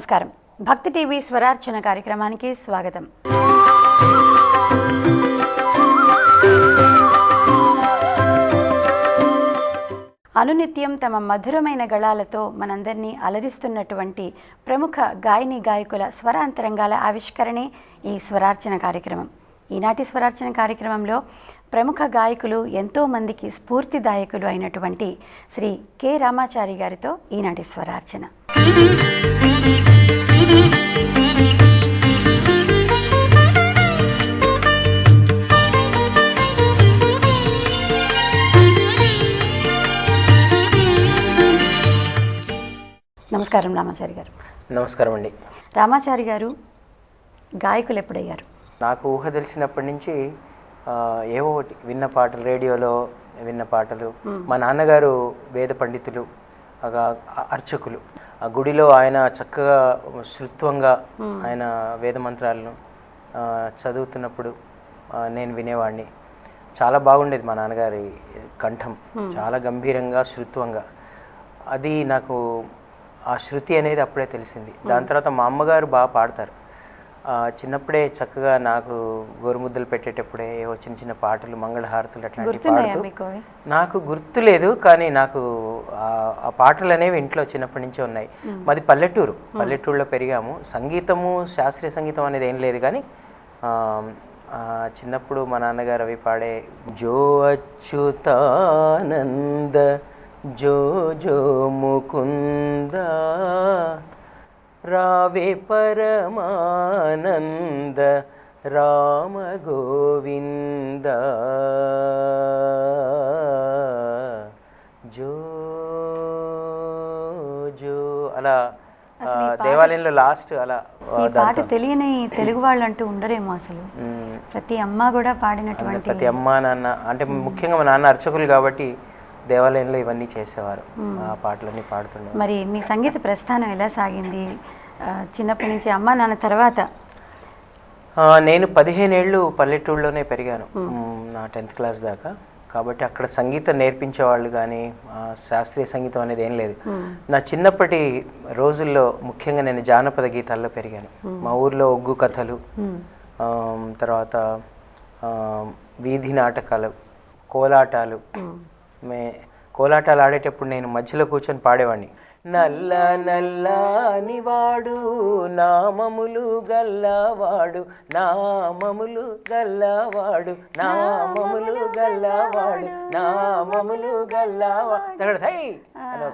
నమస్కారం. భక్తి టీవీ స్వరార్చన కార్యక్రమానికి స్వాగతం. అనునిత్యం తమ మధురమైన గళాలతో మనందరినీ అలరిస్తున్నటువంటి ప్రముఖ గాయని గాయకుల స్వరాంతరంగాల ఆవిష్కరణే ఈ స్వరార్చన కార్యక్రమం. ఈనాటి స్వరార్చన కార్యక్రమంలో ప్రముఖ గాయకులు ఎంతోమందికి స్ఫూర్తిదాయకులు అయినటువంటి శ్రీ కె రామాచారి గారితో ఈనాటి స్వరార్చన. నమస్కారం రామాచారి గారు. నమస్కారం అండి. రామాచారి గారు గాయకులు ఎప్పుడయ్యారు? నాకు ఊహ తెలిసినప్పటి నుంచి ఏవో ఒకటి విన్న పాటలు, రేడియోలో విన్న పాటలు. మా నాన్నగారు వేద పండితులు, అర్చకులు. ఆ గుడిలో ఆయన చక్కగా శృత్వంగా ఆయన వేద మంత్రాలను చదువుతున్నప్పుడు నేను వినేవాడిని. చాలా బాగుండేది మా నాన్నగారి కంఠం, చాలా గంభీరంగా శృత్వంగా. అది నాకు ఆ శృతి అనేది అప్పుడే తెలిసింది. దాని తర్వాత మా అమ్మగారు బాగా పాడతారు. చిన్నప్పుడే చక్కగా నాకు గోరుముద్దలు పెట్టేటప్పుడే ఏవో చిన్న చిన్న పాటలు, మంగళహారతులు అట్లాంటివి పాడుతూ, నాకు గుర్తులేదు కానీ నాకు ఆ పాటలు అనేవి ఇంట్లో చిన్నప్పటి నుంచే ఉన్నాయి. మాది పల్లెటూరులో పెరిగాము. సంగీతము, శాస్త్రీయ సంగీతం అనేది ఏం లేదు కానీ చిన్నప్పుడు మా నాన్నగారు అవి పాడే జో అచ్యుతానంద జో జో ముకుంద రావే పరమానంద రామ గోవింద జో జో అలా దేవాలయంలో లాస్ట్ అలా. ఈ పాట తెలియని తెలుగు వాళ్ళు అంటూ ఉండరేమో అసలు. ప్రతి అమ్మ కూడా పాడినటువంటి, ప్రతి అమ్మ నాన్న అంటే ముఖ్యంగా మా నాన్న అర్చకులు కాబట్టి దేవాలయంలో ఇవన్నీ చేసేవారు, ఆ పాటలన్నీ పాడుతుండే. మరి మీ సంగీత ప్రస్థానం ఎలా సాగింది? చిన్నప్పటి నుంచి అమ్మ నాన్న తర్వాత? నేను 15 ఏళ్ళు పల్లెటూరులోనే పెరిగాను, నా 10th క్లాస్ దాకా. కాబట్టి అక్కడ సంగీతం నేర్పించేవాళ్ళు కానీ శాస్త్రీయ సంగీతం అనేది ఏం లేదు. నా చిన్నప్పటి రోజుల్లో ముఖ్యంగా నేను జానపద గీతాల్లో పెరిగాను. మా ఊర్లో ఒగ్గు కథలు, తర్వాత వీధి నాటకాలు, కోలాటాలు. కోలాటాలు ఆడేటప్పుడు నేను మధ్యలో కూర్చొని పాడేవాడిని. నల్ల నల్లాని వాడు నామములు గల్లవాడు, నామములు గల్లవాడు, నామములు గల్లవాడు, నామములు గల్లవాడు.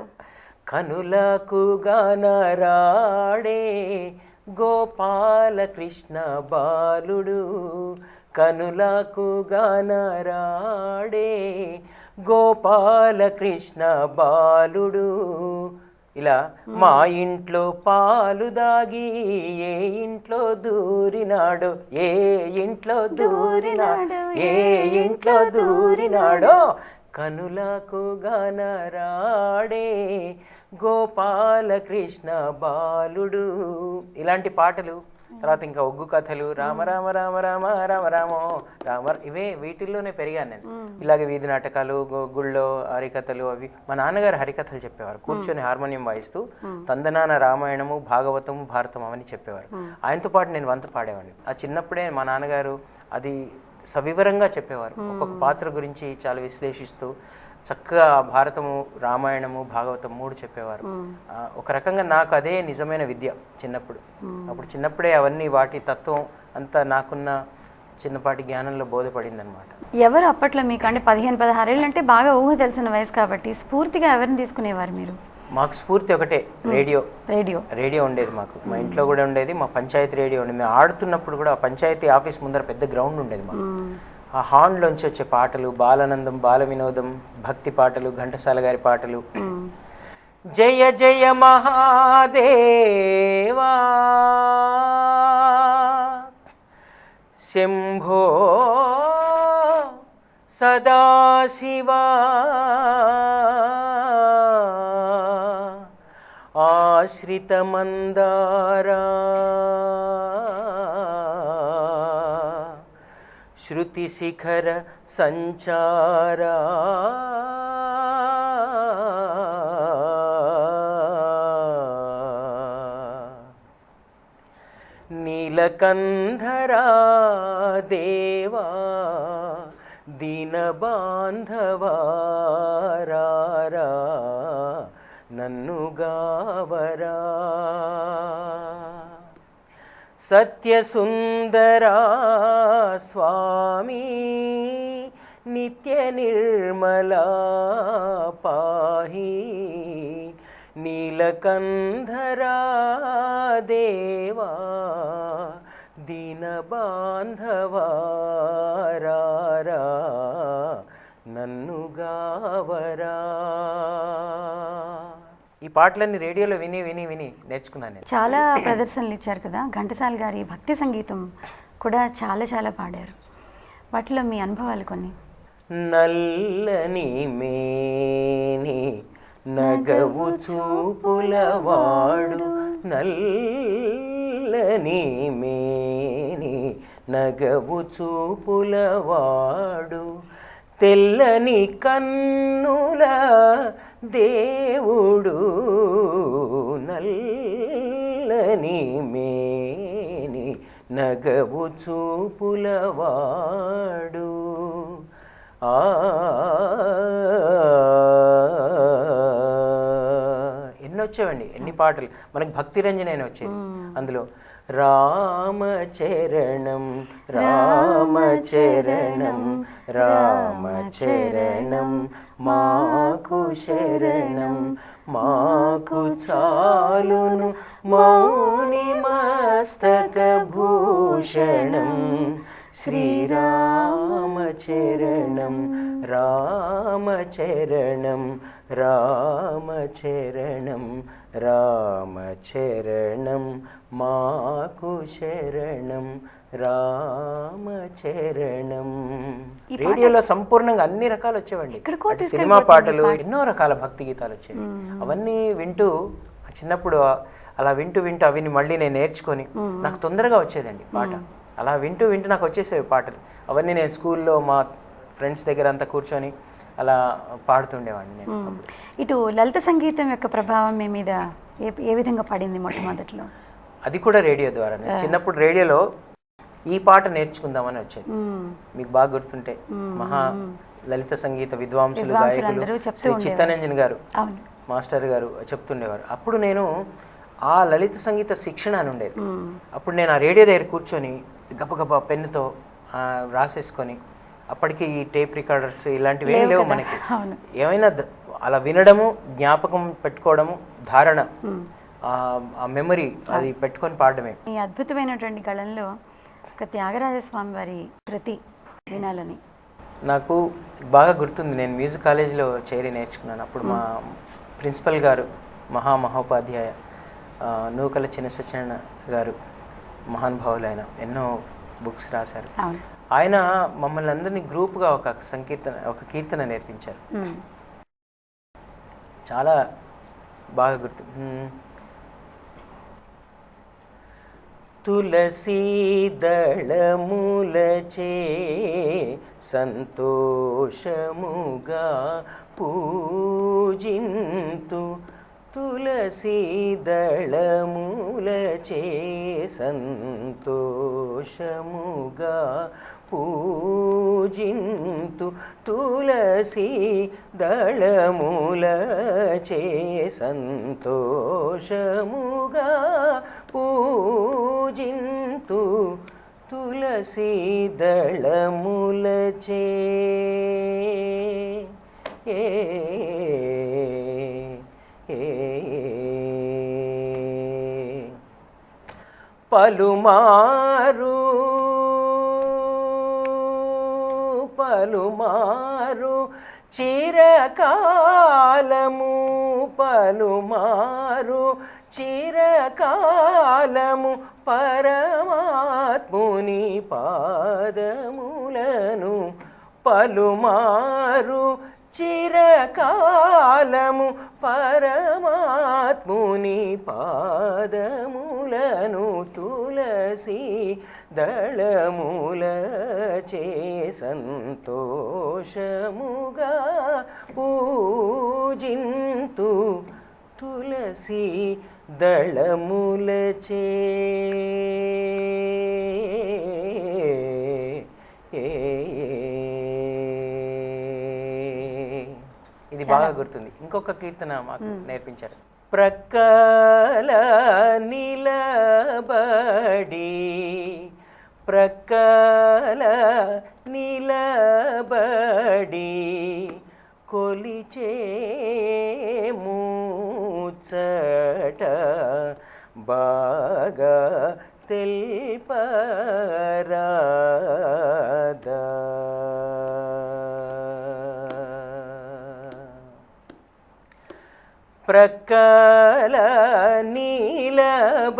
కనులకు గానరాడే గోపాలకృష్ణ బాలుడు, కనులకు గానరాడే గోపాలకృష్ణ బాలుడు. ఇలా మా ఇంట్లో పాలు దాగి ఏ ఇంట్లో దూరినాడో, ఏ ఇంట్లో దూరినాడో, ఏ ఇంట్లో దూరినాడో, కనులకు గానరాడే గోపాలకృష్ణ బాలుడు. ఇలాంటి పాటలు. తర్వాత ఇంకా ఒగ్గు కథలు, రామ రామ రామ రామ రామ రామో రామ, ఇవే వీటిల్లోనే పెరిగాను నేను. ఇలాగే వీధి నాటకాలు, గుళ్ళో హరికథలు. అవి మా నాన్నగారు హరికథలు చెప్పేవారు, కూర్చొని హార్మోనియం వాయిస్తూ తందనాన రామాయణము, భాగవతము, భారతం అవన్నీ చెప్పేవారు. ఆయనతో పాటు నేను వంత పాడేవాడిని. ఆ చిన్నప్పుడే మా నాన్నగారు అది సవివరంగా చెప్పేవారు. ఒక్కొక్క పాత్ర గురించి చాలా విశ్లేషిస్తూ చక్కగా భారతము, రామాయణము, భాగవతం 3 చెప్పేవారు. ఒక రకంగా నాకు అదే నిజమైన విద్య చిన్నప్పుడు. అప్పుడు చిన్నప్పుడే అవన్నీ వాటి తత్వం అంతా నాకున్న చిన్నపాటి జ్ఞానంలో బోధపడింది అనమాట. ఎవరు అప్పట్లో మీకు అంటే 15-16 ఏళ్ళు అంటే బాగా ఊహ తెలిసిన వయసు కాబట్టి స్ఫూర్తిగా ఎవరిని తీసుకునేవారు మీరు? మాకు స్ఫూర్తి ఒకటే, రేడియో ఉండేది మాకు. మా ఇంట్లో కూడా ఉండేది, మా పంచాయతీ రేడియో ఉండేది. మేము ఆడుతున్నప్పుడు కూడా పంచాయతీ ఆఫీస్ ముందర పెద్ద గ్రౌండ్ ఉండేది మాకు. ఆ హార్న్లోంచి వచ్చే పాటలు, బాలానందం, బాల వినోదం, భక్తి పాటలు, ఘంటసాల గారి పాటలు. జయ జయ మహాదేవా శంభో సదాశివా ఆశ్రిత మందారా శృతి శిఖర సంచారా నీలకంధరా దేవా దీనబాంధవారా నన్ను గావరా సత్యసుందరా స్వామి నిత్య నిర్మలా పాహి నీలకంధరా దేవా దీనబాంధవారా నన్ను గావరా. ఈ పాటలన్నీ రేడియోలో విని విని విని నేర్చుకున్నాను నేను. చాలా ప్రదర్శనలు ఇచ్చారు కదా, ఘంటసాల గారి భక్తి సంగీతం కూడా చాలా చాలా పాడారు. వాటిలో మీ అనుభవాలు కొన్ని. నల్లని మేని నగవు చూపులవాడు, నల్లని మేని నగవు చూపులవాడు, తెల్లని కన్నుల దేవుడు, నల్లని మేని నగవు చూపులవాడు. ఎన్ని వచ్చేవండి, ఎన్ని పాటలు మనకి. భక్తి రంజన వచ్చేది అందులో. రామచరణం రామచరణం రామచరణం మాకు శరణం, మాకు చాలును మౌని మస్తక భూషణం, శ్రీరామచరణం రామచరణం రామచరణం రామచరణం మాకు శరణం రామచరణం. రేడియోలో సంపూర్ణంగా అన్ని రకాలు వచ్చేవండి. సినిమా పాటలు, ఎన్నో రకాల భక్తి గీతాలు వచ్చేవి. అవన్నీ వింటూ చిన్నప్పుడు అలా వింటూ వింటూ అవిని మళ్ళీ నేను నేర్చుకొని నాకు తొందరగా వచ్చేదండి పాట. అలా వింటూ వింటూ నాకు వచ్చేసేవి పాటలు. అవన్నీ నేను స్కూల్లో మా ఫ్రెండ్స్ దగ్గర అంతా కూర్చొని అలా పాడుతుండేవాడిని నేను. ఇటు లలిత సంగీతం యొక్క ప్రభావం మీ మీద ఏ విధంగా పడింది మొట్టమొదట్లో? అది కూడా రేడియో ద్వారా. చిన్నప్పుడు రేడియోలో ఈ పాట నేర్చుకుందామని వచ్చేది. మీకు బాగా గుర్తుంటే మహా లలిత సంగీత విద్వాంసులు గాయకులు శ్రీ చిత్తనంజన్ గారు మాస్టర్ గారు చెప్తుండేవారు. అప్పుడు నేను ఆ లలిత సంగీత శిక్షణ అని ఉండేది. అప్పుడు నేను ఆ రేడియో దగ్గర కూర్చొని గబగబా పెన్నుతో రాసేసుకొని, అప్పటికి ఈ టేప్ రికార్డర్స్ ఇలాంటివి ఏం లేవు మనకి. ఏమైనా అలా వినడము, జ్ఞాపకం పెట్టుకోవడము, ధారణ, ఆ మెమరీ అది పెట్టుకొని పాడడమే. ఈ అద్భుతమైనటువంటి గళంలో ఒక త్యాగరాజస్వామి వారి కృతి వినాలని నాకు బాగా గుర్తుంది. నేను మ్యూజిక్ కాలేజీలో చేరి నేర్చుకున్నాను. అప్పుడు మా ప్రిన్సిపల్ గారు మహోపాధ్యాయ నూకల చిన్న సత్యనారాయణ గారు, మహానుభావులు ఆయన, ఎన్నో బుక్స్ రాశారు. ఆయన మమ్మల్ని అందరినీ గ్రూప్గా ఒక కీర్తన నేర్పించారు. చాలా బాగా గుర్తు. తులసీ దళములచే సంతోషముగా పూజింతు, తులసీ దళములచే సంతోషముగా పూజింతు, తులసీ దళములచే సంతోషముగా పూజింతు, తులసీ దళములచే పలుమారు చిరకాలము, పలుమారు చిరకాలము పరమాత్ముని పాదములను, పలుమారు చిరకాలము పరమాత్ముని పాదములను, తులసీ దళములచే సంతోషముగా పూజింతు, తులసీ దళములచే ఇది బాగా గుర్తుంది. ఇంకొక కీర్తన మాకు నేర్పించారు. ప్రక్కల నిలబడి ప్రక్కల నిలబడి కొలిచే ముచ్చట బాగా తెల్పరాదా. ప్రక్కల నిలబడి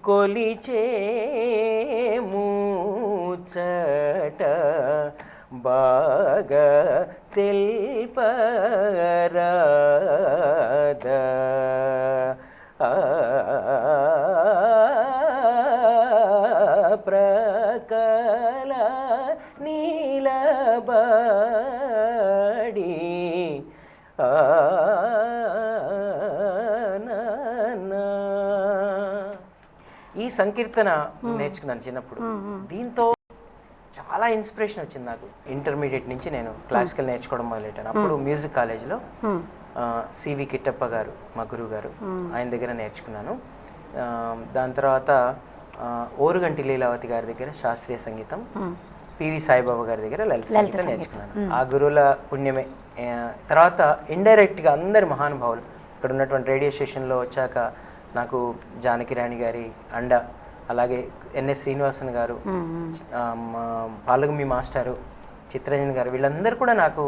కొలిచే ముచ్చట బాగా తెల్పరాదా. ప్రక్కల నిలబడి ఈ సంకీర్తన నేర్చుకున్నాను చిన్నప్పుడు. దీంతో చాలా ఇన్స్పిరేషన్ వచ్చింది నాకు. ఇంటర్మీడియట్ నుంచి నేను క్లాసికల్ నేర్చుకోవడం మొదలెట్టాను. అప్పుడు మ్యూజిక్ కాలేజ్లో సివి కిట్టప్ప గారు మా గురువు గారు, ఆయన దగ్గర నేర్చుకున్నాను. దాని తర్వాత ఓరుగంటి లీలావతి గారి దగ్గర శాస్త్రీయ సంగీతం, పివి సాయిబాబా గారి దగ్గర లలిత సంగీతం నేర్చుకున్నాను. ఆ గురువుల పుణ్యమే. తర్వాత ఇండైరెక్ట్గా అందరి మహానుభావులు ఇక్కడ ఉన్నటువంటి రేడియో స్టేషన్లో వచ్చాక నాకు జానకిరాణి గారి అండ, అలాగే ఎన్ఎస్ శ్రీనివాసన్ గారు, పాలగుమి మాస్టారు, చిత్రంజన్ గారు, వీళ్ళందరూ కూడా నాకు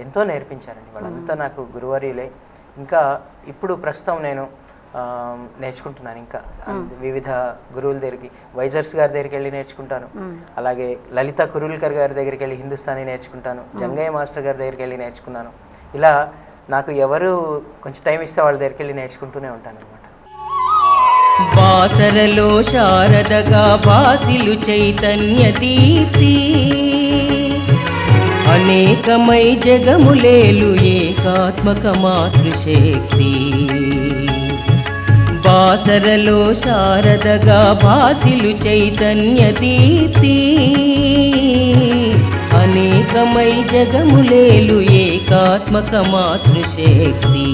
ఎంతో నేర్పించారండి. వాళ్ళంతా నాకు గురువర్యులే. ఇంకా ఇప్పుడు ప్రస్తుతం నేను నేర్చుకుంటున్నాను. ఇంకా వివిధ గురువుల దగ్గరికి, వైజర్స్ గారి దగ్గరికి వెళ్ళి నేర్చుకుంటాను. అలాగే లలిత కురుల్కర్ గారి దగ్గరికి వెళ్ళి హిందుస్థానీ నేర్చుకుంటాను. జంగయ్య మాస్టర్ గారి దగ్గరికి వెళ్ళి నేర్చుకున్నాను. ఇలా నాకు ఎవరు కొంచెం టైం ఇస్తే వాళ్ళ దగ్గరికి వెళ్ళి నేర్చుకుంటూనే ఉంటాను అనమాట. బాసరలో శారదగా బాసిలు చైతన్య దీప్తి, అనేకమై జగములేలు ఏకాత్మక మాతృశక్తి. బాసరలో శారదగా బాసిలు చైతన్య దీప్తి, అనేకమై జగములేలు ఏకాత్మక మాతృశక్తి.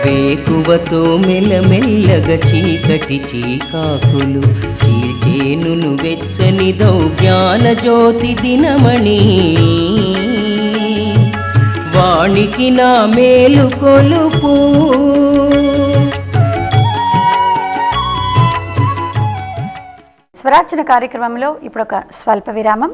వేకువతో మెల్లమెల్లగా చీకటి చీకాకులు చీల్చేనును వెచ్చని దౌజ్ఞాన జ్యోతి దినమణి. వాణికి నా మేలు కొలుపు. స్వరార్చన కార్యక్రమంలో ఇప్పుడు ఒక స్వల్ప విరామం.